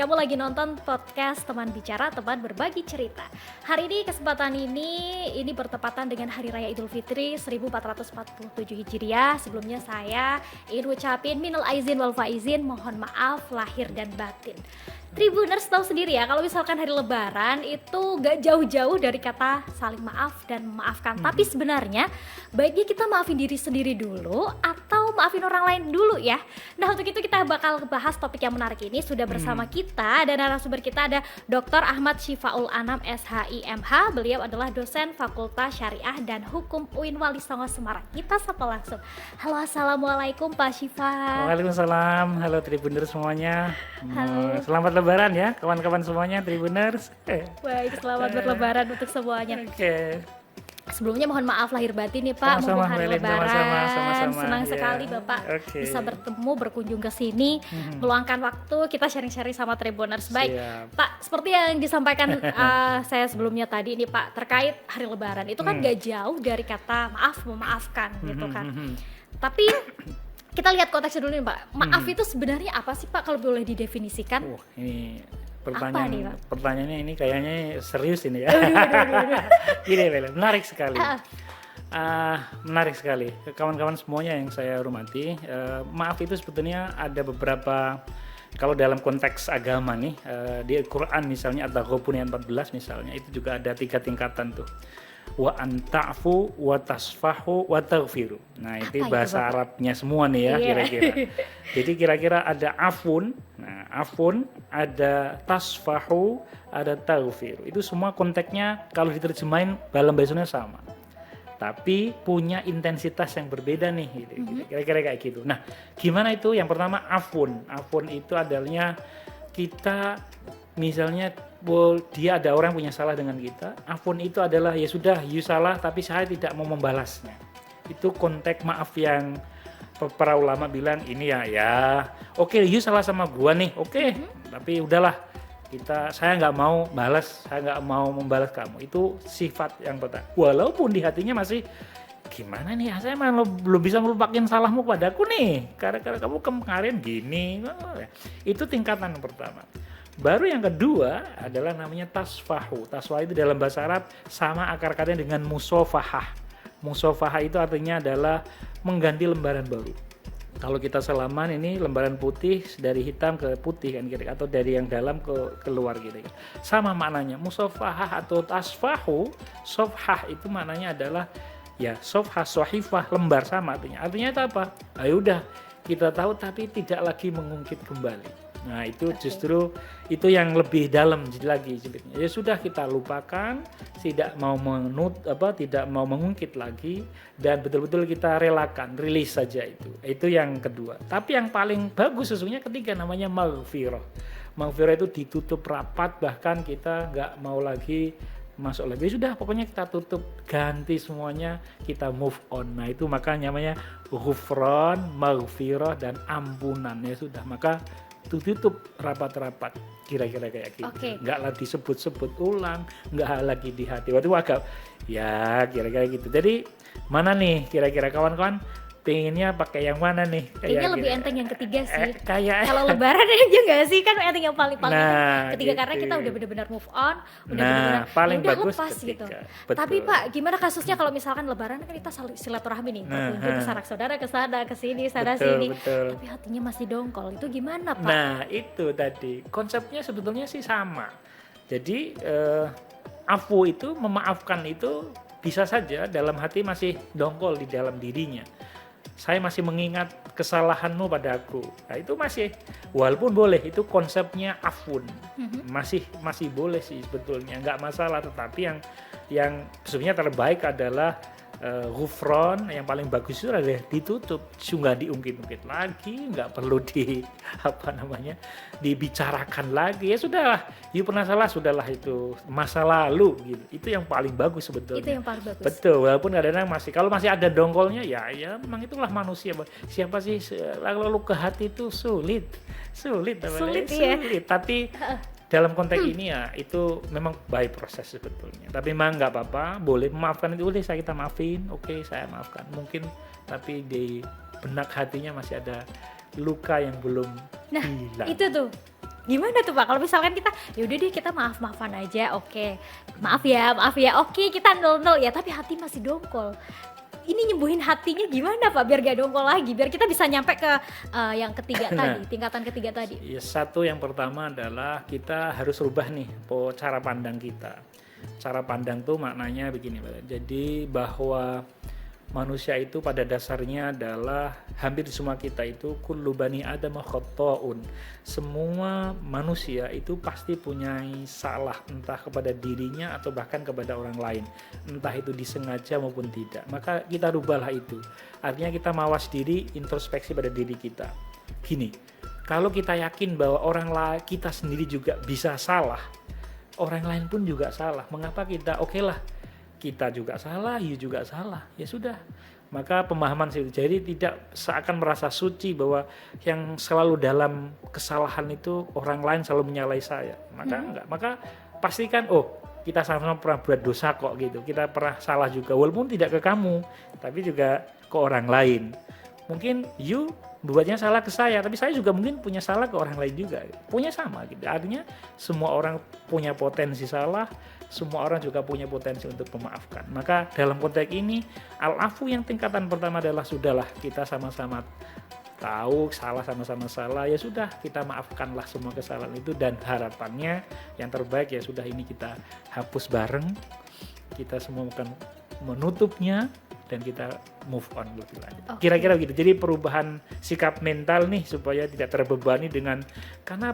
Kamu lagi nonton podcast Teman Bicara, Teman Berbagi Cerita. Hari ini kesempatan ini bertepatan dengan Hari Raya Idul Fitri 1447 Hijriah. Sebelumnya saya ingin ucapin minal aizin wal faizin, mohon maaf lahir dan batin. Tribuners tahu sendiri ya, kalau misalkan hari Lebaran itu gak jauh-jauh dari kata saling maaf dan memaafkan. Tapi sebenarnya baiknya kita maafin diri sendiri dulu atau maafin orang lain dulu ya. Nah, untuk itu kita bakal bahas topik yang menarik ini. Sudah bersama kita dan narasumber kita ada Dr. Ahmad Syifaul Anam SHIMH. Beliau adalah dosen Fakultas Syariah dan Hukum UIN Wali Songo Semarang. Kita sapa langsung. Halo, assalamualaikum Pak Syifa. Waalaikumsalam. Halo Tribuners semuanya. Halo. Selamat Lebaran ya kawan-kawan semuanya Tribuners. Baik, selamat berlebaran untuk semuanya. Oke. Sebelumnya mohon maaf lahir batin nih Pak, Sama-sama, mumpung hari Melin, Lebaran. sama-sama. Senang Ya. sekali Bapak bisa bertemu, berkunjung ke sini, meluangkan waktu kita sharing-sharing sama Tribuners. Baik, Siap. Pak, seperti yang disampaikan saya sebelumnya tadi ini Pak, terkait hari Lebaran itu kan gak jauh dari kata maaf, memaafkan gitu kan. Tapi kita lihat konteksnya dulu nih Pak. Maaf itu sebenarnya apa sih Pak kalau boleh didefinisikan? Ini Apa nih, Pak? pertanyaannya ini kayaknya serius ini ya. Aduh. Gini, Bel, menarik sekali. Menarik sekali. Kawan-kawan semuanya yang saya hormati, maaf itu sebetulnya ada beberapa, kalau dalam konteks agama nih, di Al-Quran misalnya At-Taghabun ayat 14 misalnya, itu juga ada 3 tingkatan tuh. Wa anta'fu wa tasfahu wa taghfiru. Nah, itu bahasa Arabnya semua nih ya, kira-kira. Jadi kira-kira ada afun, nah afun, ada tasfahu, ada taghfiru. Itu semua konteksnya kalau diterjemahin dalam bahasanya sama. Tapi punya intensitas yang berbeda nih gitu. Kira-kira kayak gitu. Nah, gimana itu? Yang pertama afun. Afun itu adalah kita misalnya dia ada orang punya salah dengan kita, afun itu adalah ya sudah, you salah tapi saya tidak mau membalasnya. Itu konteks maaf yang para ulama bilang ini ya oke, you salah sama gua nih, oke, tapi udahlah, saya nggak mau balas, saya nggak mau membalas kamu. Itu sifat yang pertama. Walaupun di hatinya masih gimana nih, saya malah belum bisa melupakan salahmu padaku nih, karena kamu kemarin gini. Itu tingkatan yang pertama. Baru yang kedua adalah namanya tasfahu. Tasfahu itu dalam bahasa Arab sama akar katanya dengan musofahah. Musofahah itu artinya adalah mengganti lembaran baru. Kalau kita salaman ini lembaran putih dari hitam ke putih kan kira, atau dari yang dalam ke keluar gitu kan. Sama maknanya. Musofahah atau tasfahu, sofhah itu maknanya adalah ya sofhah, sohifah, lembar sama artinya. Artinya itu apa? Ayo udah kita tahu tapi tidak lagi mengungkit kembali. Nah, itu justru itu yang lebih dalam lagi jilidnya. Ya sudah, kita lupakan, tidak mau tidak mau mengungkit lagi, dan betul-betul kita relakan, rilis saja itu. Itu yang kedua. Tapi yang paling bagus sesungguhnya ketiga, namanya maghfirah. Maghfirah itu ditutup rapat, bahkan kita nggak mau lagi masuk lagi. Sudah, pokoknya kita tutup, ganti semuanya, kita move on. Nah, itu makanya namanya ghufran, maghfirah, dan ampunan. Ya sudah, maka tutup rapat-rapat, kira-kira kayak gitu. Nggak lagi sebut-sebut ulang, nggak lagi di hati. Waktu agak ya kira-kira gitu. Jadi mana nih kira-kira kawan-kawan pengennya pakai yang mana nih? Kayaknya lebih enteng yang ketiga sih. Kalau Lebaran aja nggak sih, kan enteng yang paling ketiga gitu. Karena kita udah benar-benar move on, udah benar-benar paling bagus lepas ketika, gitu. Betul. Tapi Pak, gimana kasusnya kalau misalkan Lebaran kan kita silaturahmi nih, berkunjung ke sanak saudara, ke sana, ke sini, sana sini. Betul. Tapi hatinya masih dongkol. Itu gimana Pak? Nah, itu tadi konsepnya sebetulnya sih sama. Jadi afu itu, memaafkan itu bisa saja dalam hati masih dongkol di dalam dirinya. Saya masih mengingat kesalahanmu padaku. Nah, itu masih, walaupun boleh, itu konsepnya afun. Masih boleh sih sebetulnya, nggak masalah. Tetapi yang sebenarnya terbaik adalah ghufran. Yang paling bagus itu adalah ditutup, nggak diungkit-ungkit lagi, nggak perlu dibicarakan lagi. Ya sudahlah, you pernah salah, sudahlah, itu masa lalu gitu. Itu yang paling bagus sebetulnya. Itu yang paling bagus. Betul, walaupun kadang-kadang kalau masih ada dongkolnya, ya memang itulah manusia. Siapa sih lalu ke hati itu sulit ya. Tapi dalam konteks ini ya itu memang by proses sebetulnya. Tapi memang nggak apa-apa, boleh memaafkan itu, boleh kita maafin, oke, saya maafkan. Mungkin tapi di benak hatinya masih ada luka yang belum hilang. Itu tuh Gimana tuh Pak kalau misalkan kita yaudah deh kita maaf-maafan aja, oke, maaf ya, oke kita 0-0 ya, tapi hati masih dongkol. Ini nyembuhin hatinya gimana Pak biar gak dongkol lagi, biar kita bisa nyampe ke yang ketiga tadi, tingkatan ketiga tadi? Ya, satu yang pertama adalah kita harus rubah nih cara pandang kita. Cara pandang tuh maknanya begini, Pak. Jadi bahwa manusia itu pada dasarnya adalah hampir semua kita itu kullu bani adam khata'un. Semua manusia itu pasti punya salah, entah kepada dirinya atau bahkan kepada orang lain, entah itu disengaja maupun tidak. Maka kita rubahlah itu. Artinya kita mawas diri, introspeksi pada diri kita. Gini, kalau kita yakin bahwa kita sendiri juga bisa salah, orang lain pun juga salah. Mengapa kita kita juga salah, you juga salah, ya sudah. Maka pemahaman itu jadi tidak seakan merasa suci bahwa yang selalu dalam kesalahan itu orang lain selalu menyalahi saya. Maka enggak. Maka pastikan kita sama-sama pernah buat dosa kok gitu. Kita pernah salah juga walaupun tidak ke kamu, tapi juga ke orang lain. Mungkin you buatnya salah ke saya, tapi saya juga mungkin punya salah ke orang lain juga. Punya sama gitu. Artinya semua orang punya potensi salah, semua orang juga punya potensi untuk memaafkan. Maka dalam konteks ini al-afu yang tingkatan pertama adalah sudahlah kita sama-sama tahu salah, sama-sama salah, ya sudah kita maafkanlah semua kesalahan itu, dan harapannya yang terbaik ya sudah ini kita hapus bareng, kita semua akan menutupnya dan kita move on lebih lanjut. Okay. Kira-kira begitu. Jadi perubahan sikap mental nih supaya tidak terbebani dengan karena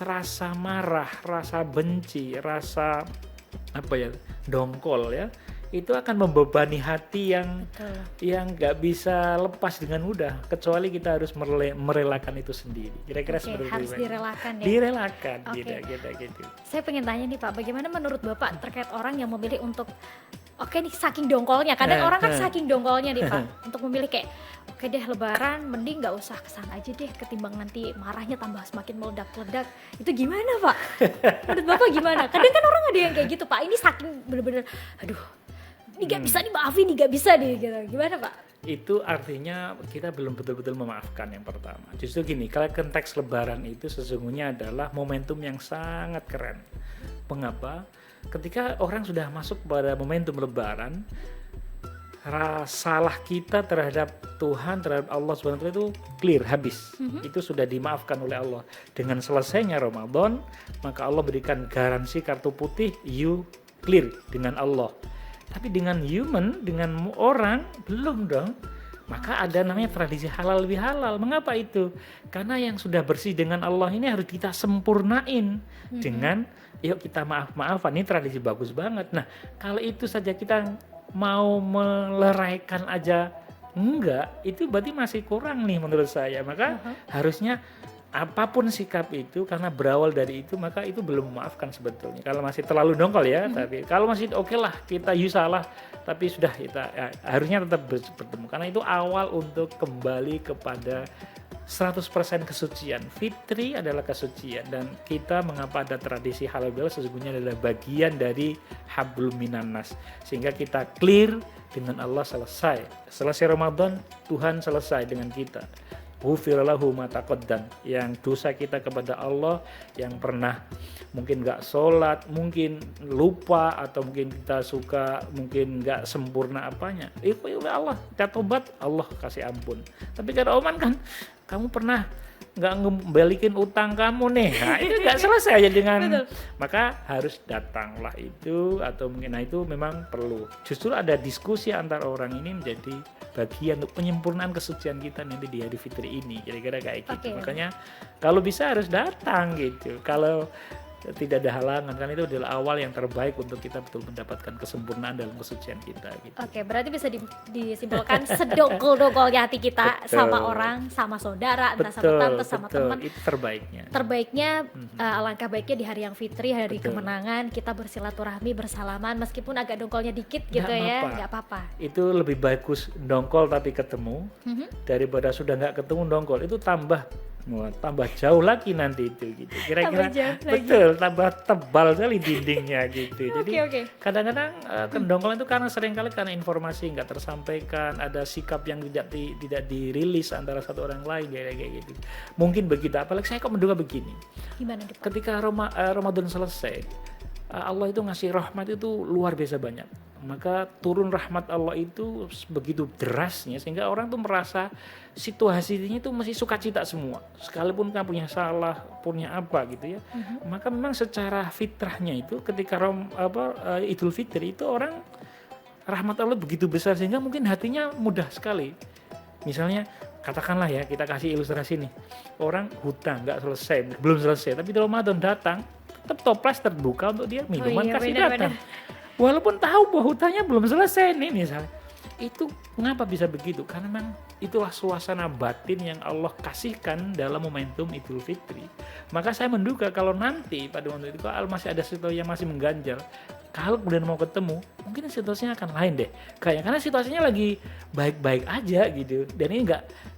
rasa marah, rasa benci, rasa dongkol ya. Itu akan membebani hati yang nggak bisa lepas dengan mudah, kecuali kita harus merelakan itu sendiri. Kira-kira seperti itu. Harus direlakan ya. Direlakan, gitu. Saya pengen tanya nih Pak, bagaimana menurut Bapak terkait orang yang memilih untuk nih saking dongkolnya, kadang orang kan saking dongkolnya nih Pak, untuk memilih kayak oke deh lebaran mending nggak usah kesana aja deh ketimbang nanti marahnya tambah semakin meledak-ledak. Itu gimana Pak? Menurut Bapak gimana? Kadang kan orang ada yang kayak gitu Pak, ini saking bener-bener aduh ini gak bisa dimaafin, ini gak bisa deh gitu. Gimana Pak? Itu artinya kita belum betul-betul memaafkan yang pertama. Justru gini, kalau konteks lebaran itu sesungguhnya adalah momentum yang sangat keren. Mengapa? Ketika orang sudah masuk pada momentum lebaran, salah kita terhadap Tuhan, terhadap Allah SWT itu clear, habis. Itu sudah dimaafkan oleh Allah. Dengan selesainya Ramadan, maka Allah berikan garansi kartu putih, you clear dengan Allah. Tapi dengan dengan orang, belum dong. Maka ada namanya tradisi halal bihalal. Mengapa itu? Karena yang sudah bersih dengan Allah ini harus kita sempurnain dengan yuk kita maaf-maafan. Ini tradisi bagus banget. Nah, kalau itu saja kita mau meleraikan aja enggak, itu berarti masih kurang nih menurut saya. Maka harusnya apapun sikap itu, karena berawal dari itu, maka itu belum memaafkan sebetulnya. Kalau masih terlalu dongkol ya, tapi kalau masih oke lah kita salah, tapi sudah kita harusnya tetap bertemu. Karena itu awal untuk kembali kepada 100% kesucian. Fitri adalah kesucian, dan kita mengapa ada tradisi halal bihalal sesungguhnya adalah bagian dari hablum minan nas, sehingga kita clear dengan Allah. Selesai Ramadan, Tuhan selesai dengan kita. Ghufirallahu ma taqaddam, yang dosa kita kepada Allah, yang pernah mungkin nggak sholat, mungkin lupa, atau mungkin kita mungkin nggak sempurna apanya, itu Allah kita tobat, Allah kasih ampun. Tapi kalau Oman kan kamu pernah nggak ngembalikin utang kamu nih, nah itu nggak selesai aja dengan maka harus datanglah itu, atau mungkin itu memang perlu justru ada diskusi antar orang ini menjadi bagian untuk penyempurnaan kesucian kita nanti di hari fitri ini, kira-kira kayak gitu. Makanya kalau bisa harus datang gitu, kalau tidak ada halangan, kan itu adalah awal yang terbaik untuk kita betul mendapatkan kesempurnaan dalam kesucian kita gitu. Berarti bisa disimpulkan sedongkol-dongkolnya hati kita sama orang, sama saudara, entah sama tante, sama teman. Itu terbaiknya. Alangkah baiknya di hari yang fitri, hari kemenangan, kita bersilaturahmi, bersalaman, meskipun agak dongkolnya dikit gitu nggak apa-apa. Itu lebih bagus dongkol tapi ketemu daripada sudah nggak ketemu dongkol. Itu tambah Wah, tambah jauh lagi nanti itu gitu. Kira-kira Tambah jauh lagi. betul, tambah tebal sekali dindingnya gitu. Jadi Oke. kadang-kadang kedongkolan itu karena seringkali karena informasi nggak tersampaikan, ada sikap yang tidak dirilis antara satu orang lain kayak gitu. Mungkin begitu. Apalagi saya kok menduga begini. Gimana nih, Pak? Ketika Ramadan selesai, Allah itu ngasih rahmat itu luar biasa banyak. Maka turun rahmat Allah itu begitu derasnya sehingga orang tuh merasa situasinya itu masih sukacita semua. Sekalipun kan punya salah, punya apa gitu ya. Maka memang secara fitrahnya itu ketika Idul Fitri itu orang rahmat Allah begitu besar sehingga mungkin hatinya mudah sekali. Misalnya katakanlah ya, kita kasih ilustrasi nih. Orang hutang nggak selesai, belum selesai, tapi Ramadan datang, tetap toples terbuka untuk dia, minuman kasih datang. Walaupun tahu bahwa hutangnya belum selesai nih misalnya. Itu mengapa bisa begitu? Karena memang itulah suasana batin yang Allah kasihkan dalam momentum Idul Fitri. Maka saya menduga kalau nanti pada waktu itu kalau masih ada situasi yang masih mengganjal, kalau kemudian mau ketemu, mungkin situasinya akan lain deh. Karena situasinya lagi baik-baik aja gitu. Dan ini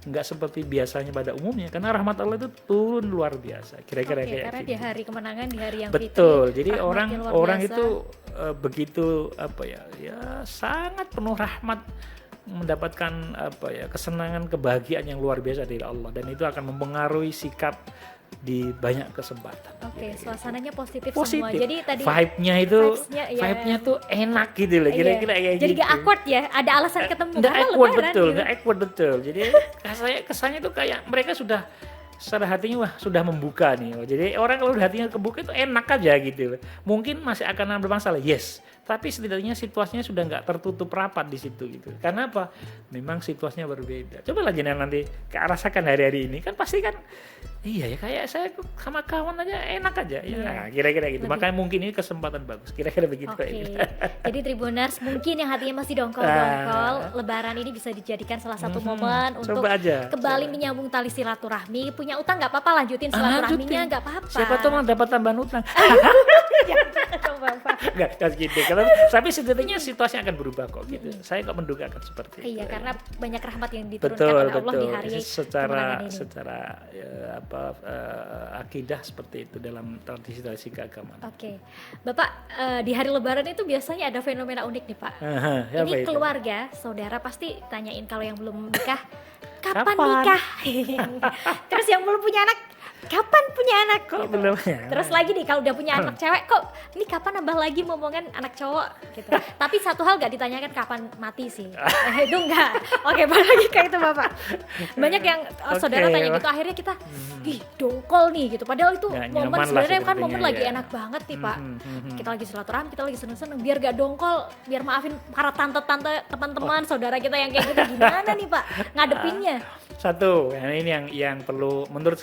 nggak seperti biasanya pada umumnya. Karena rahmat Allah itu turun luar biasa. Kira-kira kayak Karena gitu. di hari kemenangan, di hari yang Betul. Fitri, Jadi rahmatnya luar orang biasa. itu begitu sangat penuh rahmat, mendapatkan kesenangan, kebahagiaan yang luar biasa dari Allah, dan itu akan mempengaruhi sikap di banyak kesempatan. Oke, Gitu. suasananya positif semua. Jadi tadi Vibe-nya tuh enak gitu loh, kira-kira kayak jadi gitu. gak awkward ya, ada alasan ketemu Nggak karena awkward, lebaran betul, gitu. nggak awkward, betul. Jadi kesannya tuh kayak mereka sudah secara hatinya sudah membuka nih. Jadi orang kalau hatinya kebuka itu enak aja gitu. Mungkin masih akan ada masalah, yes. Tapi setidaknya situasinya sudah nggak tertutup rapat di situ gitu. Karena apa? Memang situasinya berbeda. Coba lah jenengan nanti rasakan hari-hari ini, kan pasti kan iya ya, kayak saya sama kawan aja enak aja. Ya, nah, kira-kira gitu. Lebih. Makanya mungkin ini kesempatan bagus. Kira-kira begitu. Oke, Ya. jadi Tribuners mungkin yang hatinya masih dongkol-dongkol, Lebaran ini bisa dijadikan salah satu momen untuk Coba aja. kembali menyambung tali silaturahmi. Punya utang nggak apa-apa, lanjutin silaturahminya nggak apa-apa. Siapa tahu mau dapat tambahan utang. Nggak gitu. Tapi setidaknya situasi akan berubah kok gitu. Saya kok menduga akan seperti itu. Iya, karena banyak rahmat yang diturunkan oleh Allah di hari kemenangan ini. Secara akidah seperti itu dalam tradisi-tradisi keagamaan. Oke, Bapak, di hari Lebaran itu biasanya ada fenomena unik nih Pak. Apa Ini itu? keluarga, saudara pasti tanyain kalau yang belum nikah, kapan Kapan? nikah? Terus yang belum punya anak, kapan punya anak? Kok Gitu. belum ya? Terus lagi nih kalau udah punya anak cewek, kok ini kapan nambah lagi momongan anak cowok gitu. Tapi satu hal gak ditanyakan kapan mati sih. Itu enggak. Oke, balik lagi kayak itu Bapak. Banyak yang saudara Oke. tanya gitu, akhirnya kita ih dongkol nih gitu. Padahal itu Nggak momen nyaman lah sebenarnya kan momen sepertinya, lagi ya. enak banget nih Pak. Mhm. Kita lagi silaturahmi, kita lagi seneng-seneng, biar gak dongkol, biar maafin para tante-tante, teman-teman, saudara kita yang kayak gitu. Gimana nih Pak ngadepinnya? Satu, ini yang perlu menurut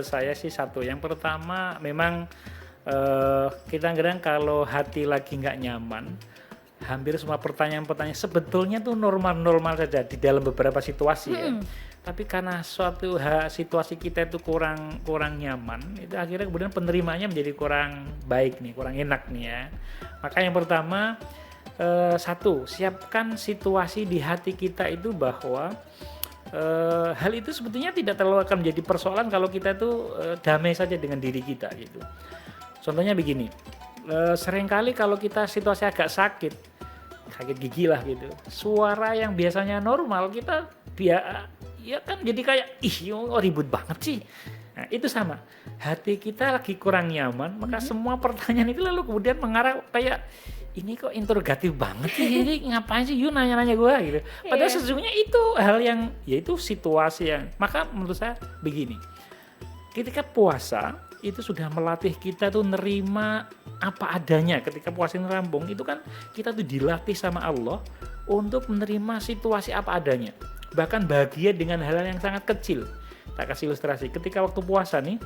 saya sih satu. Yang pertama memang kita kadang kalau hati lagi nggak nyaman, hampir semua pertanyaan-pertanyaan sebetulnya tuh normal-normal saja di dalam beberapa situasi ya. Tapi karena suatu situasi kita itu kurang nyaman, itu akhirnya kemudian penerimaannya menjadi kurang baik nih, kurang enak nih ya. Maka yang pertama, satu, siapkan situasi di hati kita itu bahwa hal itu sebetulnya tidak terlalu akan menjadi persoalan kalau kita tuh damai saja dengan diri kita gitu. Contohnya begini, seringkali kalau kita situasi agak sakit gigi lah gitu, suara yang biasanya normal kita ya kan jadi kayak ribut banget sih. Nah, itu sama, hati kita lagi kurang nyaman, maka semua pertanyaan itu lalu kemudian mengarah kayak ini kok interrogatif banget sih, ini ngapain sih you nanya-nanya gue gitu. Padahal sesungguhnya itu hal yang, yaitu situasi yang, maka menurut saya begini, ketika puasa itu sudah melatih kita tuh nerima apa adanya. Ketika puasa ini rampung, itu kan kita tuh dilatih sama Allah untuk menerima situasi apa adanya, bahkan bahagia dengan hal-hal yang sangat kecil. Tak kasih ilustrasi, ketika waktu puasa nih,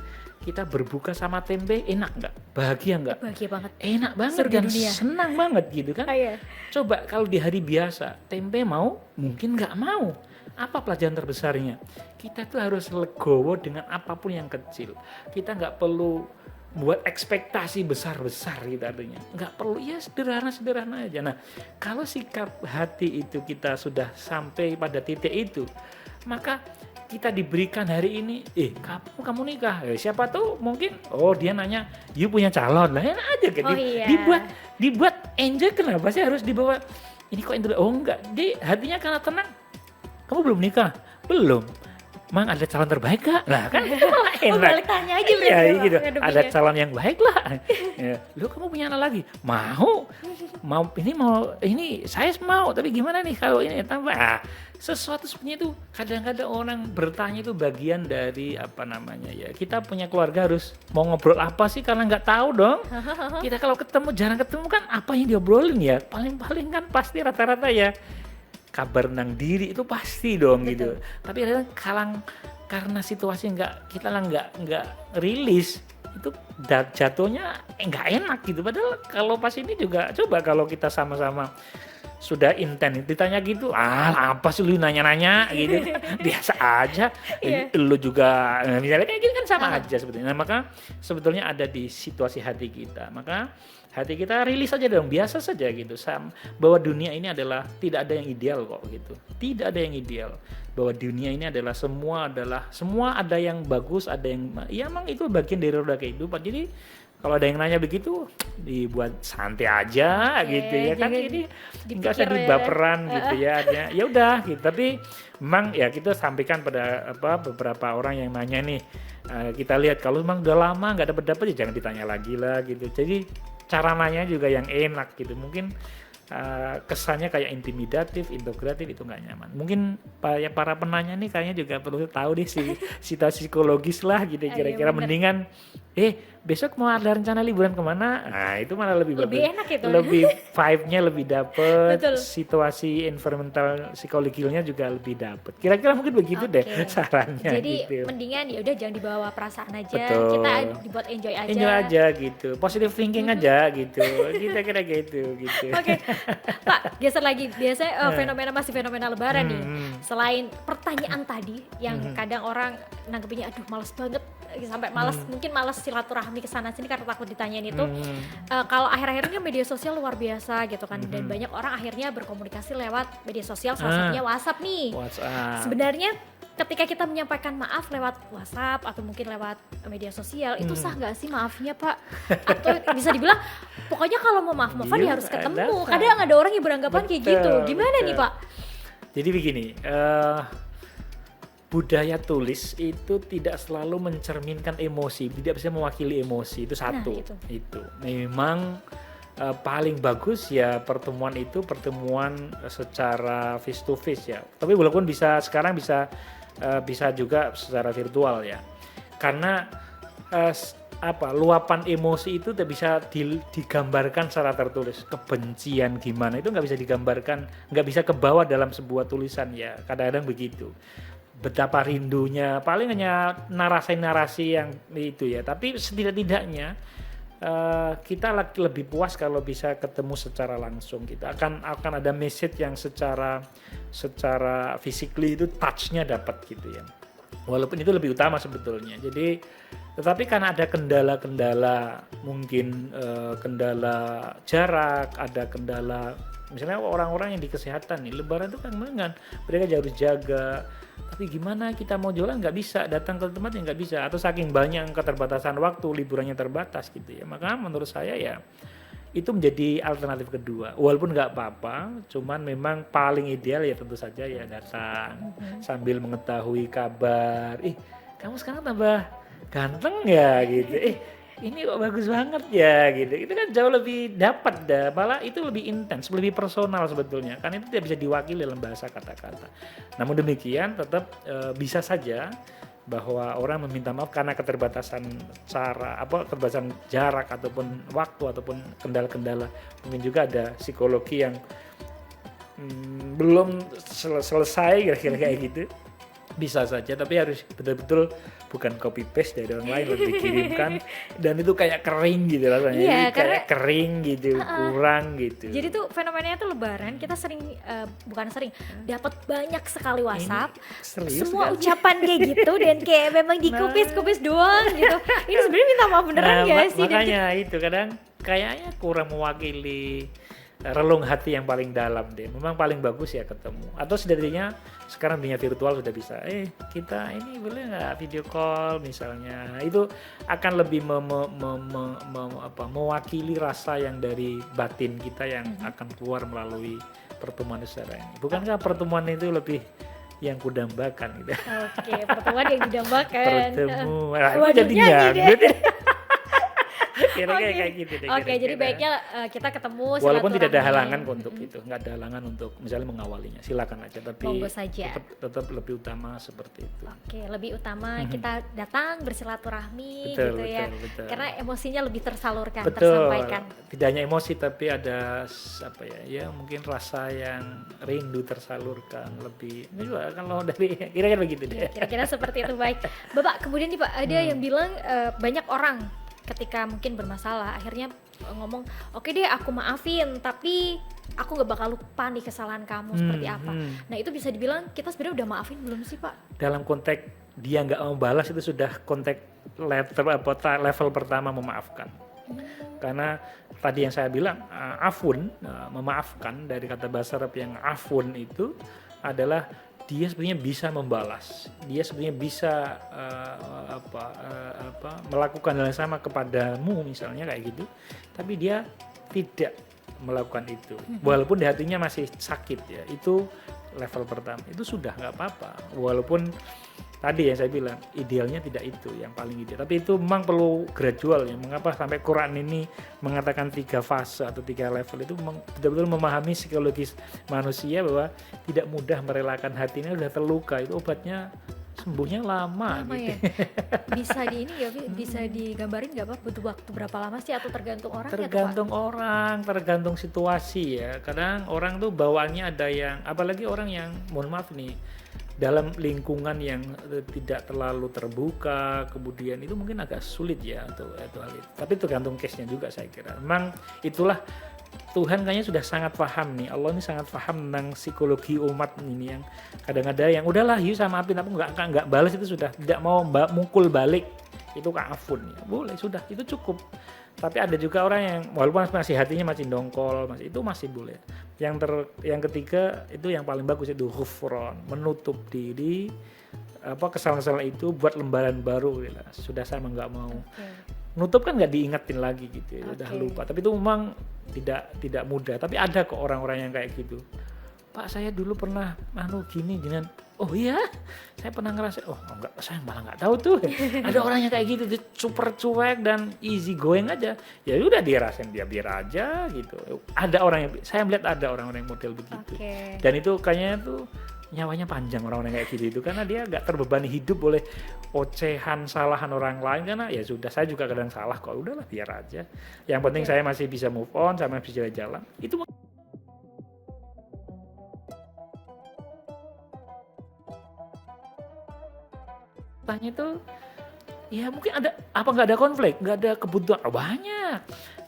kita berbuka sama tempe, enak nggak? Bahagia nggak? Bahagia banget. Enak banget Surga dan dunia. senang banget gitu kan. Iya. Coba kalau di hari biasa, tempe mau, mungkin nggak mau. Apa pelajaran terbesarnya? Kita tuh harus legowo dengan apapun yang kecil. Kita nggak perlu buat ekspektasi besar-besar gitu artinya. Nggak perlu, ya sederhana-sederhana aja. Nah, kalau sikap hati itu kita sudah sampai pada titik itu, maka kita diberikan hari ini, kamu nikah, siapa tahu mungkin, dia nanya, you punya calon, lah enak aja kan, dibuat enjoy. Kenapa sih harus dibawa, ini kok enggak, hatinya karena tenang, kamu belum nikah? Belum. Mang ada calon terbaik gak? Nah kan itu malah enak. Balik tanya aja berarti. Ya, gitu. Ada calon yang baik lah. Ya. Lu kamu punya anak lagi? Mau ini saya mau, tapi gimana nih kalau ini tambah? Sesuatu seperti itu kadang-kadang orang bertanya itu bagian dari kita punya keluarga harus mau ngobrol apa sih, karena nggak tahu dong. Kita kalau jarang ketemu kan apa yang diobrolin ya, paling kan pasti rata-rata ya kabar tentang diri itu pasti dong. Betul. Gitu. Tapi karena situasi kita nggak rilis, itu jatuhnya nggak enak gitu. Padahal kalau pas ini juga coba kalau kita sama-sama sudah intens ditanya gitu, apa sih lu nanya-nanya gitu, biasa aja. Lu juga misalnya kayak gitu kan sama aja sebetulnya. Nah, maka sebetulnya ada di situasi hati kita. Maka hati kita rilis aja dong, biasa saja gitu. Bahwa dunia ini tidak ada yang ideal kok gitu. Tidak ada yang ideal. Bahwa dunia ini semua ada yang bagus, ada yang emang itu bagian dari roda kehidupan. Jadi kalau ada yang nanya begitu, dibuat santai aja gitu ya kan, ini nggak usah dibaperan gitu ya. Ya udah gitu. Tapi memang ya kita sampaikan pada beberapa orang yang nanya nih, kita lihat kalau memang udah lama nggak dapat ya jangan ditanya lagi lah gitu. Jadi cara nanya juga yang enak gitu. Mungkin kesannya kayak intimidatif, integratif, itu nggak nyaman. Mungkin para penanya nih kayaknya juga perlu tahu deh situasi psikologis lah gitu. Kira-kira mendingan besok mau ada rencana liburan kemana? Nah itu malah lebih enak itu. Lebih vibe-nya lebih dapet, situasi environmental psikologinya juga lebih dapet. Kira-kira mungkin begitu deh sarannya. Jadi gitu. mendingan ya udah jangan dibawa perasaan aja. Betul. Kita dibuat enjoy aja. Enjoy aja gitu, positive thinking aja gitu. Kita kira gitu. Oke. Pak, geser lagi. Biasanya masih fenomena lebaran nih. Selain pertanyaan tadi yang kadang orang nanggepinnya aduh malas banget, sampai mungkin malas silaturahmi ke sana sini karena takut ditanyain itu. Kalau akhir-akhir ini media sosial luar biasa gitu kan, dan banyak orang akhirnya berkomunikasi lewat media sosial, salah satunya WhatsApp nih. Sebenarnya ketika kita menyampaikan maaf lewat WhatsApp atau mungkin lewat media sosial, itu sah nggak sih maafnya Pak? Atau bisa dibilang pokoknya kalau mau maaf-maafan ya harus ketemu. Kadang ada orang yang beranggapan kayak gitu. Gimana nih Pak? Jadi begini, budaya tulis itu tidak selalu mencerminkan emosi, tidak bisa mewakili emosi, itu satu. Nah, itu memang paling bagus ya pertemuan secara face to face ya. Tapi walaupun sekarang bisa juga secara virtual ya. Karena luapan emosi itu tidak bisa digambarkan secara tertulis. Kebencian gimana itu nggak bisa digambarkan, nggak bisa kebawa dalam sebuah tulisan ya. Kadang-kadang begitu. Betapa rindunya, paling hanya narasi-narasi yang itu ya. Tapi setidak-tidaknya kita lebih puas kalau bisa ketemu secara langsung. Kita akan ada message yang secara physically itu touch-nya dapat gitu ya. Walaupun itu lebih utama sebetulnya. Jadi tetapi karena ada kendala-kendala, mungkin kendala jarak, ada kendala misalnya orang-orang yang di kesehatan nih, lebaran itu kan mereka harus jaga. Tapi gimana kita mau jualan nggak bisa, datang ke tempat yang nggak bisa, atau saking banyak keterbatasan waktu, liburannya terbatas gitu ya. Maka menurut saya ya itu menjadi alternatif kedua. Walaupun nggak apa-apa, cuman memang paling ideal ya tentu saja ya datang sambil mengetahui kabar. Kamu sekarang tambah ganteng ya gitu. Ini kok bagus banget ya gitu. Itu kan jauh lebih dapat malah itu lebih intens, lebih personal sebetulnya. Kan itu tidak bisa diwakili dalam bahasa kata-kata. Namun demikian tetap bisa saja bahwa orang meminta maaf karena keterbatasan keterbatasan jarak ataupun waktu ataupun kendala-kendala. Mungkin juga ada psikologi yang belum selesai kira-kira kayak gitu. Bisa saja, tapi harus betul-betul bukan copy paste dari orang lain, lebih dikirimkan dan itu kayak kering gitu rasanya. Iya, kayak kering gitu, kurang gitu. Jadi tuh fenomenanya tuh lebaran kita dapat banyak sekali WhatsApp, semua ucapan kayak gitu dan kayak memang dikopis doang gitu. Ini sebenarnya minta maaf beneran gak sih? Makanya itu kadang kayaknya kurang mewakili relung hati yang paling dalam deh. Memang paling bagus ya ketemu. Atau setidaknya sekarang dunia virtual sudah bisa. Kita ini boleh nggak video call misalnya. Itu akan lebih mewakili rasa yang dari batin kita yang akan keluar melalui pertemuan secara ini. Bukankah pertemuan itu lebih yang kudambakan gitu. Oke, pertemuan yang didambakan. Pertemuan. Waduh, Jadinya nyanyi deh. kira-kira kayak gitu deh. Oke, jadi baiknya kita ketemu walaupun tidak ada silaturahmi. halangan untuk itu, nggak ada halangan untuk misalnya mengawalinya, silakan aja, tapi Monggo saja. tetap lebih utama seperti itu. Oke, lebih utama kita datang bersilaturahmi Betul, gitu ya. betul. Karena emosinya lebih tersalurkan, Betul. tersampaikan. Tidak hanya emosi tapi ada apa ya mungkin rasa yang rindu tersalurkan lebih. Ini juga kalau dari kira-kira begitu deh. Kira-kira seperti itu. Baik, Bapak, kemudian nih Pak, ada yang bilang banyak orang ketika mungkin bermasalah akhirnya ngomong, oke deh aku maafin tapi aku gak bakal lupa nih kesalahan kamu seperti apa. Nah itu bisa dibilang kita sebenarnya udah maafin belum sih Pak? Dalam konteks dia nggak mau balas itu sudah konteks level pertama memaafkan. Karena tadi yang saya bilang afun, memaafkan dari kata bahasa Arab yang afun itu adalah dia sebenarnya bisa membalas, dia sebenarnya bisa melakukan hal yang sama kepadamu misalnya kayak gitu, tapi dia tidak melakukan itu, walaupun di hatinya masih sakit ya, itu level pertama, itu sudah nggak apa-apa, walaupun tadi yang saya bilang idealnya tidak itu yang paling ideal, tapi itu memang perlu gradual ya. Mengapa sampai Quran ini mengatakan 3 fase atau 3 level, itu betul-betul memahami psikologis manusia bahwa tidak mudah merelakan hatinya sudah terluka, itu obatnya sembuhnya lama gitu. Ya? Bisa bisa digambarin nggak Pak, butuh waktu berapa lama sih atau tergantung orang? Tergantung orang, tergantung situasi ya. Kadang orang tuh bawaannya ada yang, apalagi orang yang mohon maaf nih dalam lingkungan yang tidak terlalu terbuka, kemudian itu mungkin agak sulit ya untuk hal itu. Tapi tergantung case-nya juga saya kira. Memang itulah Tuhan kayaknya sudah sangat paham nih. Allah ini sangat paham tentang psikologi umat ini yang kadang-kadang yang udahlah yuk sama maafin, aku nggak balas itu sudah tidak mau mukul balik, itu kafun ya. Boleh sudah itu cukup. Tapi ada juga orang yang walaupun masih hatinya masih dongkol, itu masih boleh. Yang ketiga itu yang paling bagus itu ghufran, menutup diri kesalahan-kesalahan itu buat lembaran baru gitu. Sudah sama nggak mau. Nutup kan nggak diingetin lagi gitu ya, udah lupa. Tapi itu memang tidak mudah. Tapi ada kok orang-orang yang kayak gitu. Pak saya dulu pernah gini dengan oh iya saya pernah ngerasa enggak, saya malah nggak tahu tuh ada orang yang kayak gitu dia super cuek dan easy going aja, ya udah dia rasain dia biar aja gitu. Ada orang yang saya melihat ada orang-orang yang model begitu dan itu kayaknya tuh nyawanya panjang orang-orang kayak gitu itu karena dia nggak terbebani hidup oleh ocehan salahan orang lain, karena ya sudah saya juga kadang salah kok, udahlah biar aja, yang penting saya masih bisa move on, saya masih bisa jalan itu. Tanya itu ya mungkin ada apa nggak ada konflik, nggak ada kebutuhan banyak,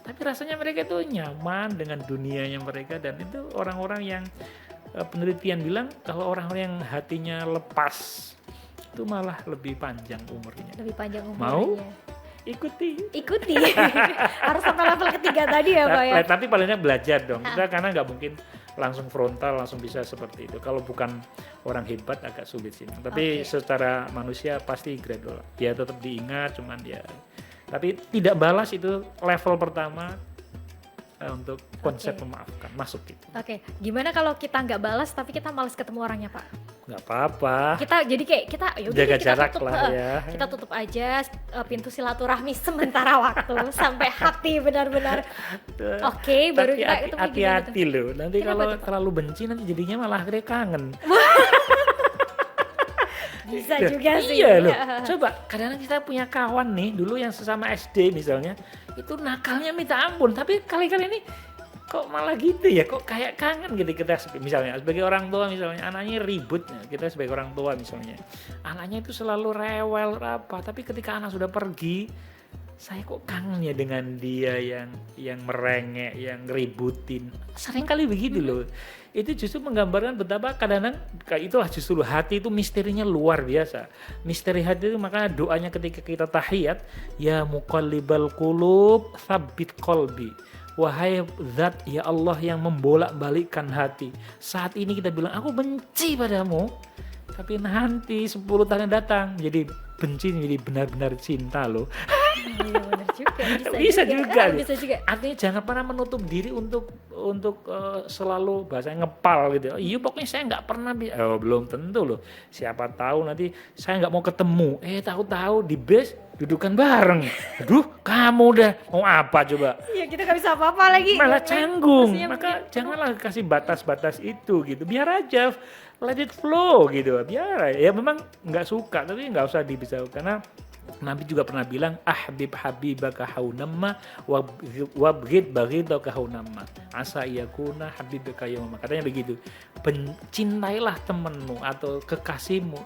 tapi rasanya mereka itu nyaman dengan dunianya mereka, dan itu orang-orang yang penelitian bilang kalau orang-orang yang hatinya lepas itu malah lebih panjang umurnya. Lebih panjang umurnya. Mau? Ikuti. Harus sampai level ketiga tadi ya Pak ya. Tapi palingnya belajar dong kita, karena nggak mungkin langsung frontal langsung bisa seperti itu. Kalau bukan orang hebat agak sulit sih. Tapi secara manusia pasti gradual. Dia tetap diingat, cuman dia. Tapi tidak balas itu level pertama untuk konsep memaafkan masuk gitu. Gimana kalau kita nggak balas tapi kita malas ketemu orangnya Pak? Nggak apa-apa. Jadi kayak kita jaga jarak tutup, lah ya. Kita tutup aja pintu silaturahmi sementara waktu sampai hati benar-benar baru kita ketemu. Hati-hati loh. Nanti kalau terlalu benci nanti jadinya malah akhirnya kangen. Bisa juga sih. Iya loh. Coba kadang-kadang kita punya kawan nih dulu yang sesama SD misalnya, itu nakalnya minta ampun, tapi kali-kali ini kok malah gitu ya, kok kayak kangen gitu. Kita misalnya sebagai orang tua misalnya anaknya ribut, kita sebagai orang tua misalnya anaknya itu selalu rewel apa, tapi ketika anak sudah pergi saya kok kangen ya dengan dia yang merengek, yang ributin, sering kali begitu loh. Itu justru menggambarkan betapa kadang-kadang itulah justru hati itu misterinya luar biasa. Misteri hati itu makanya doanya ketika kita tahiyat, ya muqallibal qulub tsabbit qalbi. wahai zat ya Allah yang membolak-balikkan hati. Saat ini kita bilang aku benci padamu, tapi nanti 10 tahun yang datang jadi benci menjadi benar-benar cinta loh. Iya benar juga, Bisa juga. Bisa juga. Artinya jangan pernah menutup diri untuk selalu bahasanya ngepal gitu. Iya pokoknya saya nggak pernah belum tentu loh. Siapa tahu nanti saya nggak mau ketemu. Tahu-tahu di base dudukan bareng. Aduh, kamu udah mau apa coba? Iya, kita nggak bisa apa-apa lagi. Malah canggung. Maksudnya Maka mungkin- janganlah kasih batas-batas itu gitu. Biar aja let it flow gitu. Biar ya memang nggak suka tapi nggak usah dibisau karena Nabi juga pernah bilang ahbib habibaka haunamma wabghid baghidaka haunamma asa yakuna habibaka yaumama. Katanya begitu. Cintailah temanmu atau kekasihmu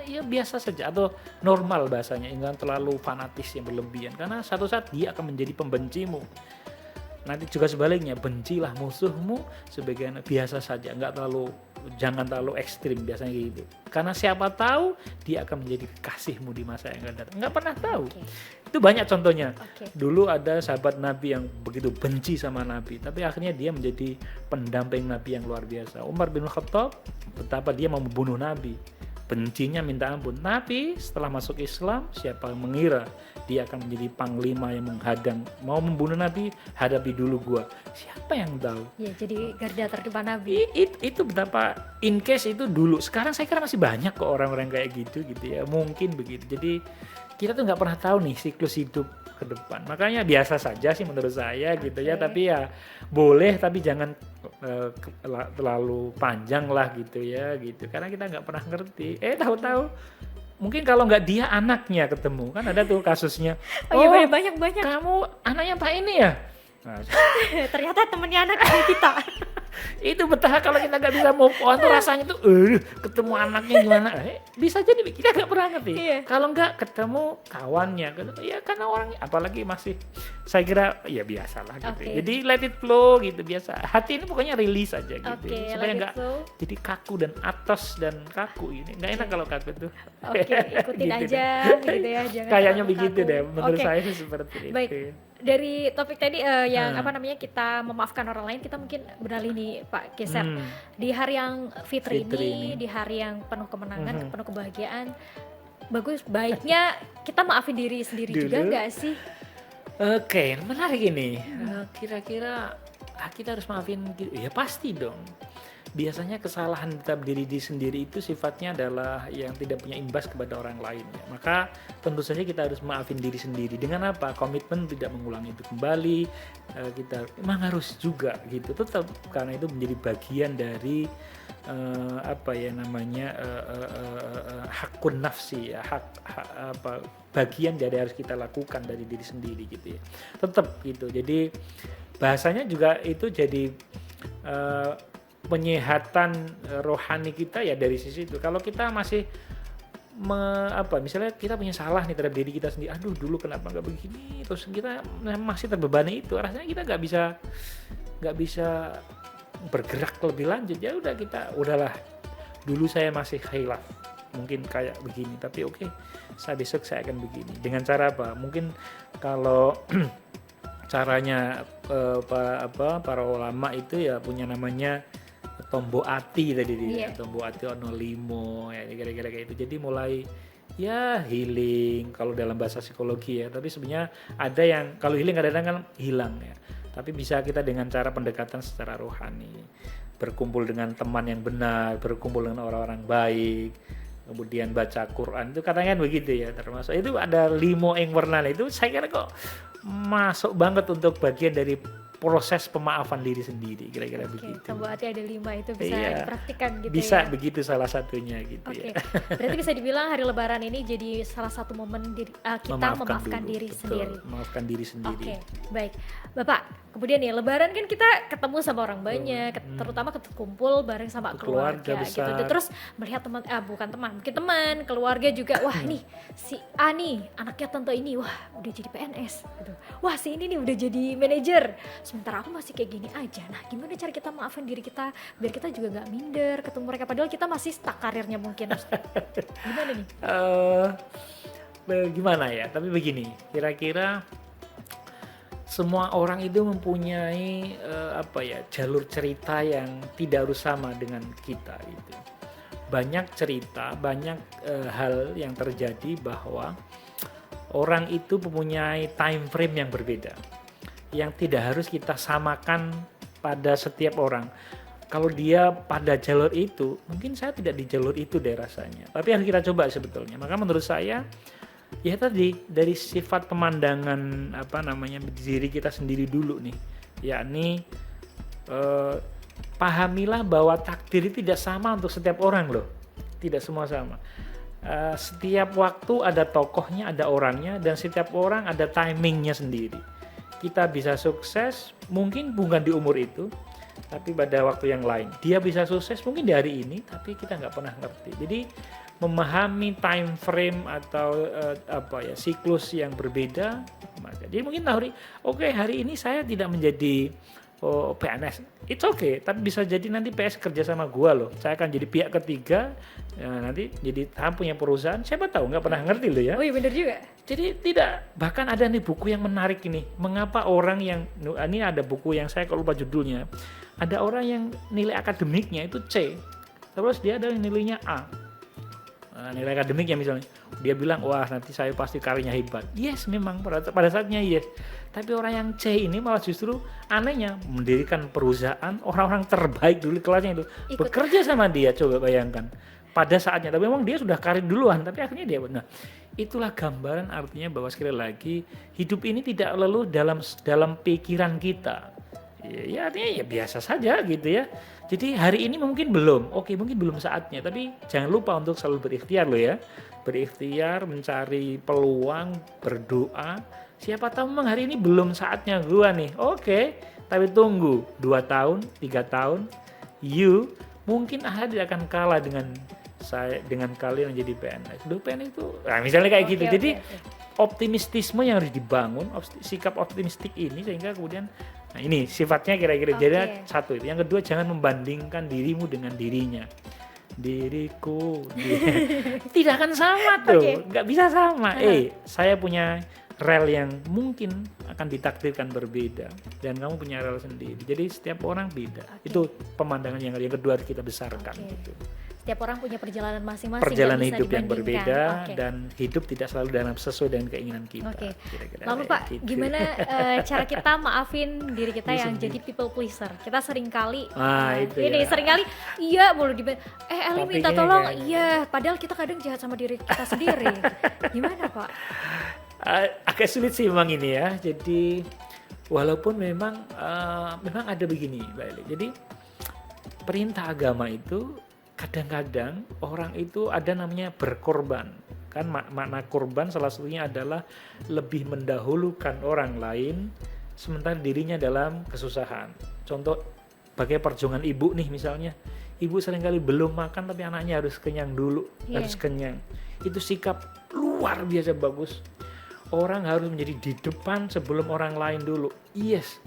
ya biasa saja atau normal bahasanya, jangan terlalu fanatis yang berlebihan karena satu saat dia akan menjadi pembencimu. Nanti juga sebaliknya, bencilah musuhmu sebagaimana biasa saja, jangan terlalu ekstrim biasanya gitu. Karena siapa tahu dia akan menjadi kekasihmu di masa yang akan datang. Nggak pernah tahu. Itu banyak contohnya. Dulu ada sahabat Nabi yang begitu benci sama Nabi, tapi akhirnya dia menjadi pendamping Nabi yang luar biasa. Umar bin Khattab, betapa dia mau membunuh Nabi. Bencinya minta ampun. Tapi setelah masuk Islam, siapa yang mengira dia akan menjadi panglima yang menghadang, mau membunuh Nabi, hadapi dulu gua. Siapa yang tahu? Ya, jadi garda terdepan Nabi. Itu betapa in case itu dulu. Sekarang saya kira masih banyak kok orang-orang kayak gitu ya. Mungkin begitu. Jadi kita tuh nggak pernah tahu nih siklus hidup ke depan. Makanya biasa saja sih menurut saya gitu ya. Tapi ya boleh, tapi jangan terlalu panjang lah gitu ya gitu. Karena kita nggak pernah ngerti. Tahu-tahu mungkin kalau nggak dia anaknya ketemu, kan ada tuh kasusnya. Iya banyak. Kamu anaknya Pak ini ya? Nah, ternyata temennya anak kita. itu betah kalau kita nggak bisa move on tuh rasanya tuh ketemu anaknya gimana, bisa jadi kita nggak pernah ngerti. Kalau nggak ketemu kawannya ya karena orangnya apalagi masih saya kira ya biasalah gitu. Jadi let it flow gitu, biasa hati ini pokoknya rilis aja gitu supaya nggak jadi kaku dan atas dan kaku ini nggak enak kalau kaku tuh. Ikutin gitu aja gitu ya, jangan kayaknya terlalu begitu kaku. deh menurut saya sih seperti itu. Baik. Dari topik tadi yang kita memaafkan orang lain, kita mungkin beralih nih Pak Geser. Di hari yang fitri ini, di hari yang penuh kemenangan, penuh kebahagiaan, baiknya kita maafin diri sendiri juga nggak sih? Oke, menarik ini. Kira-kira kita harus maafin ya pasti dong. Biasanya kesalahan terhadap diri sendiri itu sifatnya adalah yang tidak punya imbas kepada orang lain. Maka tentu saja kita harus maafin diri sendiri. Dengan apa? Komitmen tidak mengulangi itu kembali. Kita memang harus juga gitu. Tetap karena itu menjadi bagian dari hakun nafsi ya, bagian dari harus kita lakukan dari diri sendiri gitu ya. Tetap gitu. Jadi bahasanya juga itu jadi penyehatan rohani kita ya dari sisi itu. Kalau kita masih misalnya kita punya salah nih terhadap diri kita sendiri, aduh dulu kenapa nggak begini, terus kita masih terbebani itu, rasanya kita nggak bisa bergerak lebih lanjut. Ya udahlah dulu saya masih khilaf mungkin kayak begini, tapi oke, saya besok saya akan begini. Dengan cara apa? Mungkin kalau caranya para ulama itu ya punya namanya tombo ati tadi dia, tombo ati ono limo ya kira-kira kayak itu. Jadi mulai ya healing kalau dalam bahasa psikologi ya, tapi sebenarnya ada yang kalau healing kadang-kadang kan hilang ya, tapi bisa kita dengan cara pendekatan secara rohani, berkumpul dengan teman yang benar, berkumpul dengan orang-orang baik, kemudian baca Quran, itu katanya kan begitu ya, termasuk itu ada limo yang warna itu saya kira kok masuk banget untuk bagian dari proses pemaafan diri sendiri, kira-kira begitu. Tombo hati ada 5 itu bisa dipraktikkan gitu bisa ya. Begitu salah satunya gitu ya. Berarti bisa dibilang hari Lebaran ini jadi salah satu momen kita memaafkan diri sendiri. Memaafkan diri sendiri. Baik. Bapak, kemudian nih Lebaran kan kita ketemu sama orang banyak, terutama kumpul bareng sama keluarga gitu. Terus melihat mungkin teman, keluarga juga, wah nih si A nih, anaknya tante ini, wah udah jadi PNS gitu. Wah si ini nih udah jadi manajer. Sementara aku masih kayak gini aja. Nah, gimana cara kita maafin diri kita biar kita juga gak minder ketemu mereka, padahal kita masih stuck karirnya mungkin. Gimana nih? Gimana ya? Tapi begini, kira-kira semua orang itu mempunyai jalur cerita yang tidak harus sama dengan kita gitu. Banyak cerita, banyak hal yang terjadi bahwa orang itu mempunyai time frame yang berbeda, yang tidak harus kita samakan pada setiap orang. Kalau dia pada jalur itu, mungkin saya tidak di jalur itu deh rasanya. Tapi harus kita coba sebetulnya. Maka menurut saya, ya tadi dari sifat pemandangan diri kita sendiri dulu nih, yakni pahamilah bahwa takdir itu tidak sama untuk setiap orang loh, tidak semua sama. Setiap waktu ada tokohnya, ada orangnya, dan setiap orang ada timingnya sendiri. Kita bisa sukses mungkin bukan di umur itu, tapi pada waktu yang lain. Dia bisa sukses mungkin di hari ini, tapi kita nggak pernah ngerti. Jadi memahami time frame atau siklus yang berbeda. Jadi mungkin hari ini saya tidak menjadi PNS, it's okay, tapi bisa jadi nanti PS kerja sama gua loh, saya akan jadi pihak ketiga, nanti jadi punya perusahaan, siapa tahu, nggak pernah ngerti loh ya. Oh iya benar juga. Jadi tidak, bahkan ada nih buku yang menarik ini, mengapa orang yang, ini ada buku yang saya kalau lupa judulnya, ada orang yang nilai akademiknya itu C, terus dia ada nilainya A. Nilai akademiknya misalnya, dia bilang wah nanti saya pasti karirnya hebat. Yes, memang pada saatnya yes. Tapi orang yang C ini malah justru anehnya mendirikan perusahaan, orang-orang terbaik dulu kelasnya itu bekerja sama dia, coba bayangkan. Pada saatnya, tapi memang dia sudah karir duluan, tapi akhirnya dia. Nah, itulah gambaran artinya bahwa sekali lagi hidup ini tidak lalu dalam pikiran kita. Ya artinya ya biasa saja gitu ya. Jadi hari ini mungkin belum, mungkin belum saatnya, tapi jangan lupa untuk selalu berikhtiar loh ya. Berikhtiar, mencari peluang, berdoa. Siapa tahu memang hari ini belum saatnya gua nih. Tapi tunggu 2 tahun, 3 tahun, mungkin tidak akan kalah dengan kalian yang jadi PNS. PNS itu, misalnya kayak gitu. Jadi optimistisme yang harus dibangun, sikap optimistik ini sehingga kemudian ini sifatnya kira-kira jadi satu itu. Yang kedua, jangan membandingkan dirimu dengan dirinya. Diriku tidak akan sama tuh, nggak bisa sama. Saya punya rel yang mungkin akan ditakdirkan berbeda dan kamu punya rel sendiri. Jadi setiap orang beda. Itu pemandangan yang kedua harus kita besarkan gitu. Setiap orang punya perjalanan masing-masing, perjalanan hidup yang berbeda dan hidup tidak selalu sesuai dengan keinginan kita. Kira-kira lalu Pak, gitu. Gimana cara kita maafin diri kita yang jadi people pleaser? Kita seringkali seringkali iya mulu Eli minta tolong, iya padahal kita kadang jahat sama diri kita sendiri. Gimana Pak? Agak sulit sih memang ini ya. Jadi walaupun memang ada begini Mbak Eli. Jadi perintah agama itu kadang-kadang orang itu ada namanya berkorban. Kan makna korban salah satunya adalah lebih mendahulukan orang lain sementara dirinya dalam kesusahan. Contoh bagai perjuangan ibu nih misalnya. Ibu seringkali belum makan tapi anaknya harus kenyang dulu, harus kenyang. Itu sikap luar biasa bagus. Orang harus menjadi di depan sebelum orang lain dulu. Yes.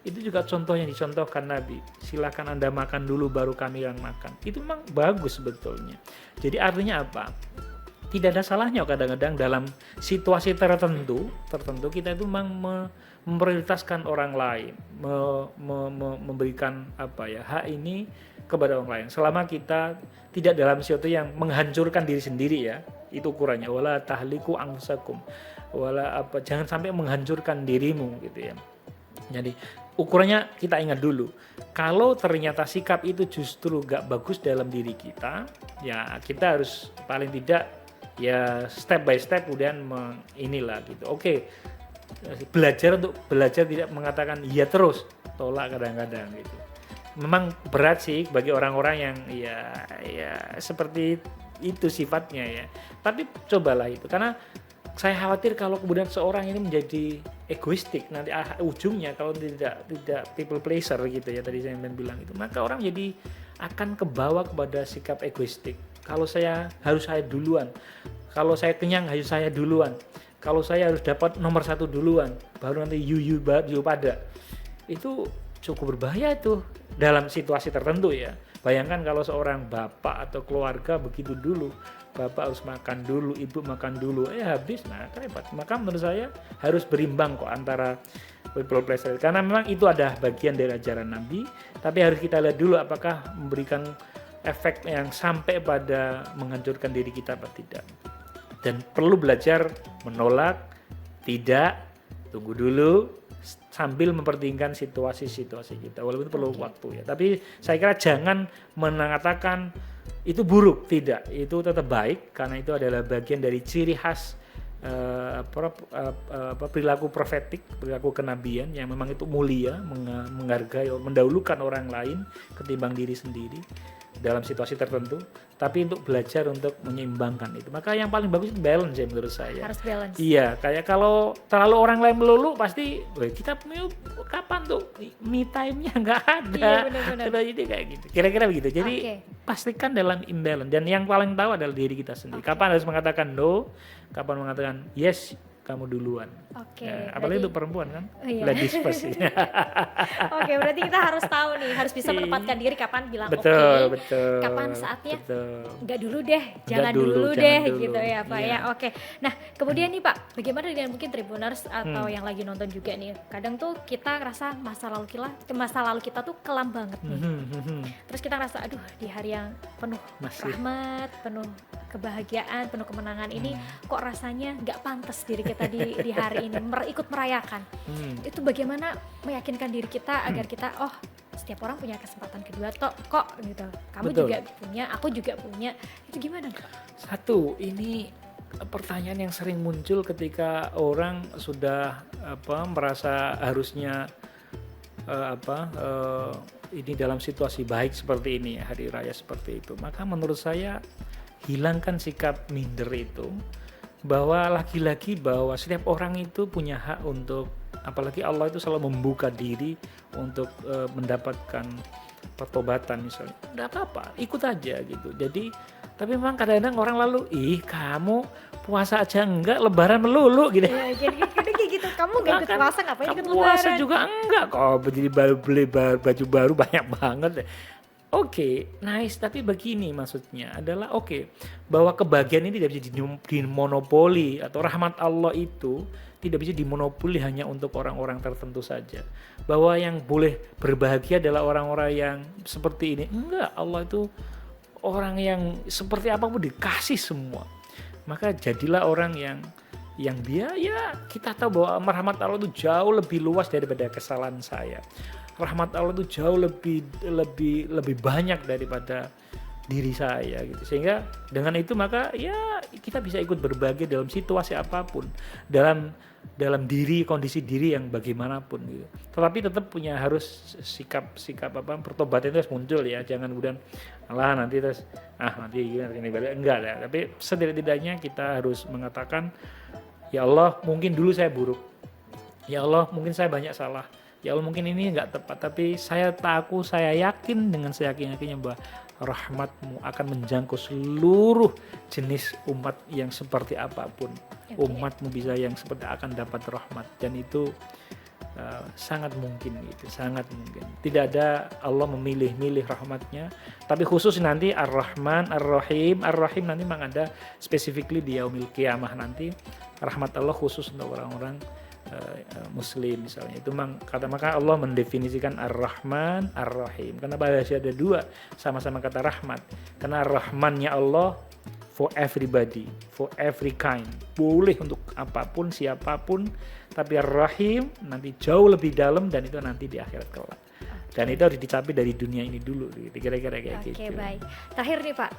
Itu juga contoh yang dicontohkan Nabi. Silakan Anda makan dulu baru kami yang makan. Itu memang bagus sebetulnya. Jadi artinya apa? Tidak ada salahnya kadang-kadang dalam situasi tertentu kita itu memang memprioritaskan orang lain, memberikan hak ini kepada orang lain. Selama kita tidak dalam sesuatu yang menghancurkan diri sendiri ya. Itu ukurannya. Wala tahliku anfusakum. Jangan sampai menghancurkan dirimu gitu ya. Jadi ukurannya kita ingat dulu, kalau ternyata sikap itu justru gak bagus dalam diri kita, ya kita harus paling tidak ya step by step kemudian gitu. Belajar tidak mengatakan iya terus, tolak kadang-kadang gitu. Memang berat sih bagi orang-orang yang ya seperti itu sifatnya ya. Tapi cobalah itu, karena saya khawatir kalau kemudian seorang ini menjadi egoistik nanti ujungnya kalau tidak people pleaser gitu ya, tadi saya bilang itu, maka orang jadi akan kebawa kepada sikap egoistik. Kalau saya duluan, kalau saya kenyang harus saya duluan, kalau saya harus dapat nomor 1 duluan, baru nanti you pada. Itu cukup berbahaya itu dalam situasi tertentu ya. Bayangkan kalau seorang bapak atau keluarga begitu dulu, bapak harus makan dulu, ibu makan dulu, habis, nah repot. Maka menurut saya harus berimbang kok antara people pleasure, karena memang itu ada bagian dari ajaran Nabi, tapi harus kita lihat dulu apakah memberikan efek yang sampai pada menghancurkan diri kita atau tidak. Dan perlu belajar menolak, tidak, tunggu dulu, sambil mempertimbangkan situasi-situasi kita, walaupun itu perlu waktu ya. Tapi saya kira jangan mengatakan itu buruk, tidak, itu tetap baik karena itu adalah bagian dari ciri khas perilaku profetik, perilaku kenabian yang memang itu mulia, menghargai, mendahulukan orang lain ketimbang diri sendiri dalam situasi tertentu, tapi untuk belajar untuk menyeimbangkan itu. Maka yang paling bagus itu balance ya menurut saya. Harus balance. Iya, kayak kalau terlalu orang lain melulu pasti, kita kapan tuh me time-nya nggak ada. Iya, benar-benar. Jadi kayak gitu. Kira-kira begitu. Jadi pastikan dalam imbalance, dan yang paling tahu adalah diri kita sendiri. Kapan harus mengatakan no, kapan mengatakan yes, kamu duluan. Apalagi untuk perempuan kan, ladies first. Oke, berarti kita harus tahu nih, harus bisa menempatkan diri kapan bilang betul. Kapan saatnya enggak dulu deh, jangan dulu deh gitu ya Pak ya. Oke. Nah, kemudian nih Pak, bagaimana dengan mungkin Tribuners atau yang lagi nonton juga nih? Kadang tuh kita ngerasa masa lalu kita tuh kelam banget nih. Terus kita ngerasa aduh, di hari yang penuh rahmat, penuh kebahagiaan, penuh kemenangan ini kok rasanya nggak pantas diri kita di hari ini ikut merayakan. Itu bagaimana meyakinkan diri kita agar kita setiap orang punya kesempatan kedua kok gitu. Kamu juga punya, aku juga punya. Itu gimana Kak? Satu, ini pertanyaan yang sering muncul ketika orang sudah merasa harusnya ini dalam situasi baik seperti ini, hari raya seperti itu. Maka menurut saya hilangkan sikap minder itu, bahwa lagi-lagi bahwa setiap orang itu punya hak untuk, apalagi Allah itu selalu membuka diri untuk mendapatkan pertobatan misalnya, nggak apa-apa, ikut aja gitu. Jadi tapi memang kadang-kadang orang lalu, kamu puasa aja enggak, lebaran melulu gitu. Ya, jadi kayak gitu, kamu nggak ikut puasa, ngapain ikut lebaran? Puasa juga enggak kok, jadi beli baju baru banyak banget. Oke, nice, tapi begini maksudnya adalah bahwa kebahagiaan ini tidak bisa dimonopoli, atau rahmat Allah itu tidak bisa dimonopoli hanya untuk orang-orang tertentu saja. Bahwa yang boleh berbahagia adalah orang-orang yang seperti ini. Enggak, Allah itu orang yang seperti apapun dikasih semua. Maka jadilah orang yang dia, ya kita tahu bahwa rahmat Allah itu jauh lebih luas daripada kesalahan saya. Rahmat Allah itu jauh lebih banyak daripada diri saya gitu. Sehingga dengan itu maka ya kita bisa ikut berbahagia dalam situasi apapun, dalam kondisi diri yang bagaimanapun gitu. Tetapi tetap punya harus sikap pertobatan itu harus muncul ya. Jangan kemudian nanti ini balik, enggak ya. Tapi setidak-tidaknya kita harus mengatakan, ya Allah mungkin dulu saya buruk, ya Allah mungkin saya banyak salah, ya Allah mungkin ini enggak tepat, tapi saya yakin dengan seyakin-yakinnya bahwa rahmat-Mu akan menjangkau seluruh jenis umat yang seperti apapun. Umat-Mu bisa yang seperti akan dapat rahmat, dan itu sangat mungkin gitu, sangat mungkin. Tidak ada Allah memilih-milih rahmatnya, tapi khusus nanti Ar-Rahman, Ar-Rahim nanti memang ada specifically di Yaumil Qiyamah nanti rahmat Allah khusus untuk orang-orang Muslim misalnya. Itu maka Allah mendefinisikan Ar-Rahman, Ar-Rahim. Kenapa ada dua sama-sama kata rahmat? Karena rahmannya Allah for everybody, for every kind, boleh untuk apapun, siapapun. Tapi Ar-Rahim nanti jauh lebih dalam, dan itu nanti di akhirat kelak. Dan itu harus dicapai dari dunia ini dulu, kira-kira kayak gitu. Oke, baik. Terakhir nih Pak,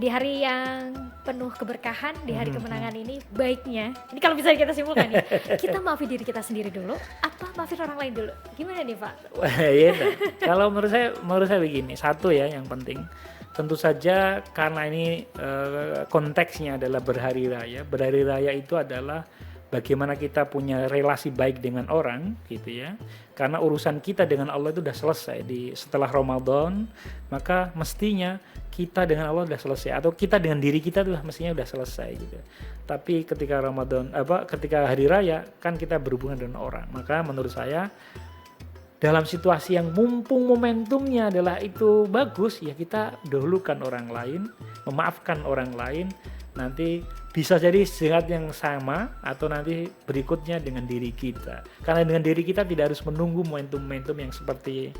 di hari yang penuh keberkahan, di hari kemenangan ini, baiknya, ini kalau bisa kita simpulkan nih, kita maafin diri kita sendiri dulu, apa maafin orang lain dulu? Gimana nih Pak? Kalau menurut saya begini, satu ya yang penting, tentu saja karena ini konteksnya adalah berhari raya. Berhari raya itu adalah bagaimana kita punya relasi baik dengan orang gitu ya. Karena urusan kita dengan Allah itu sudah selesai setelah Ramadan, maka mestinya kita dengan Allah sudah selesai, atau kita dengan diri kita tuh mestinya sudah selesai gitu. Tapi ketika ketika hari raya kan kita berhubungan dengan orang. Maka menurut saya dalam situasi yang mumpung momentumnya adalah itu bagus, ya kita dahulukan orang lain, memaafkan orang lain, nanti bisa jadi sehat yang sama atau nanti berikutnya dengan diri kita. Karena dengan diri kita tidak harus menunggu momentum-momentum yang seperti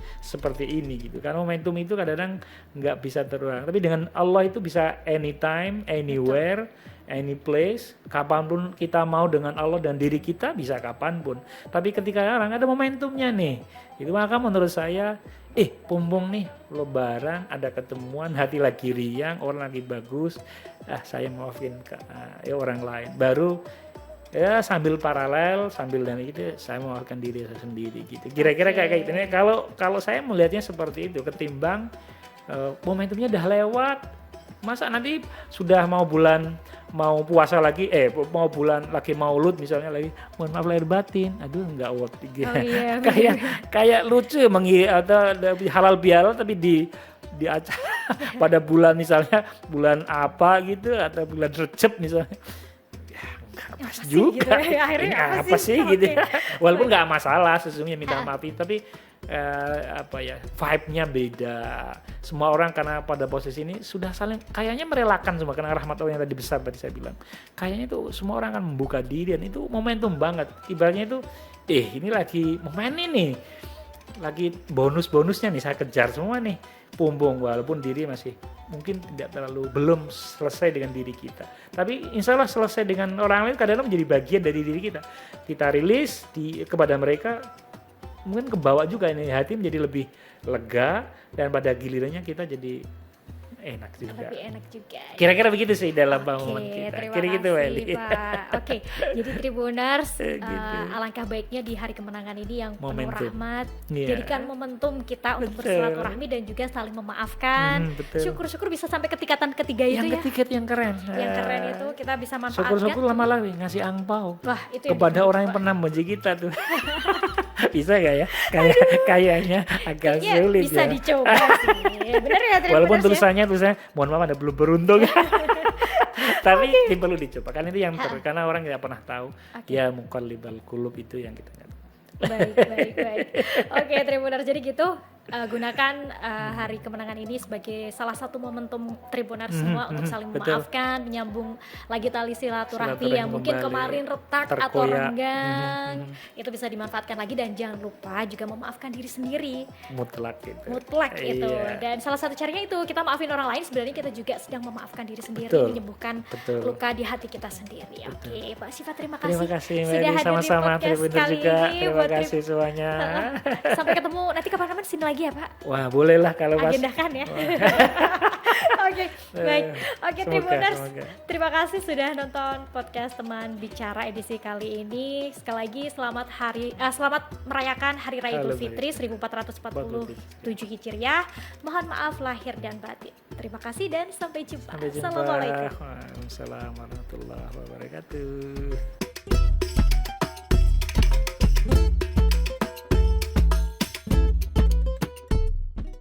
ini gitu. Karena momentum itu kadang-kadang nggak bisa terulang. Tapi dengan Allah itu bisa anytime, anywhere, any place, kapanpun kita mau dengan Allah dan diri kita bisa kapanpun. Tapi ketika orang ada momentumnya nih, itu maka menurut saya, pumpung nih lebaran, ada ketemuan, hati lagi riang, orang lagi bagus, saya maafin orang lain. Baru ya sambil paralel, sambil dan gitu, saya memaafkan diri saya sendiri gitu. Kira-kira kayak gitu. Kalau saya melihatnya seperti itu, ketimbang momentumnya udah lewat, masa nanti sudah mau puasa lagi, mau bulan lagi maulud misalnya lagi, mohon maaf lahir batin, aduh nggak worth it. Iya, kayak lucu atau halal bihalal tapi di acara pada bulan misalnya bulan apa gitu atau bulan Recep misalnya, ya nggak pas juga gitu ya, akhirnya apa sih gitu okay. Walaupun nggak masalah sesungguhnya minta maaf, tapi vibe-nya beda. Semua orang karena pada posisi ini sudah saling kayaknya merelakan semua karena rahmat Allah yang tadi besar tadi saya bilang. Kayaknya itu semua orang akan membuka diri dan itu momentum banget. Ibaratnya itu ini lagi momen ini. Lagi bonus-bonusnya nih saya kejar semua nih. Pumbung walaupun diri masih mungkin belum selesai dengan diri kita. Tapi insya Allah selesai dengan orang lain kadang-kadang menjadi bagian dari diri kita. Kita rilis kepada mereka, mungkin kebawa juga ini, hati menjadi lebih lega dan pada gilirannya kita jadi enak juga. Lebih enak juga. Kira-kira begitu sih dalam bangunan kita. Terima Kira-kira kasih Pak. Oke, jadi Tribuners, Gitu. alangkah baiknya di hari kemenangan ini yang penuh Momentum. rahmat, Iya. jadikan momentum kita untuk Betul. bersilaturahmi dan juga saling memaafkan. Betul. Syukur-syukur bisa sampai ke tingkatan ketiga itu Yang ya. ketiga yang keren. Yang keren itu kita bisa manfaatkan. Syukur-syukur lama lagi ngasih angpau Wah, itu yang kepada ditunggu, orang yang Pak. pernah membenci kita tuh. Bisa gak ya? Kayaknya agak Ya, sulit bisa ya. dicoba sih. Bener ya, Tribuners Walaupun ya? tulisannya mohon maaf ada belum beruntung. Tapi perlu dicoba kan itu yang karena orang tidak pernah tahu. Ya muqallibal qulub itu yang kita nggak tahu. Baik. Oke, Tribuners, jadi gitu gunakan hari kemenangan ini sebagai salah satu momentum Tribuners semua untuk saling betul. memaafkan, menyambung lagi tali silaturahmi Silaturahmi yang mungkin kembali, kemarin retak atau terkoyak. renggang. Itu bisa dimanfaatkan lagi dan jangan lupa juga memaafkan diri sendiri. Mutlak gitu. Itu. Iya. Dan salah satu caranya itu kita maafin orang lain, sebenarnya kita juga sedang memaafkan diri sendiri, Betul. menyembuhkan Betul. luka di hati kita sendiri. Oke, Pak Siva, terima Terima kasih kasih sudah Mary, hadir sama-sama di podcast Tribuners kali juga. ini. Terima buat kasih semuanya. Sampai ketemu nanti kapan-kapan sini lagi ya Pak. Wah, bolehlah kalau pas. Agendakan ya. Oke, baik. Oke, Tribuners, semoga. terima kasih sudah nonton podcast Teman Bicara edisi kali ini. Sekali lagi selamat merayakan Hari Raya Idul Fitri 1447 Hijriah. Mohon maaf lahir dan batin. Terima kasih dan sampai jumpa. Sampai jumpa. Assalamualaikum. Waalaikumsalam warahmatullahi wabarakatuh.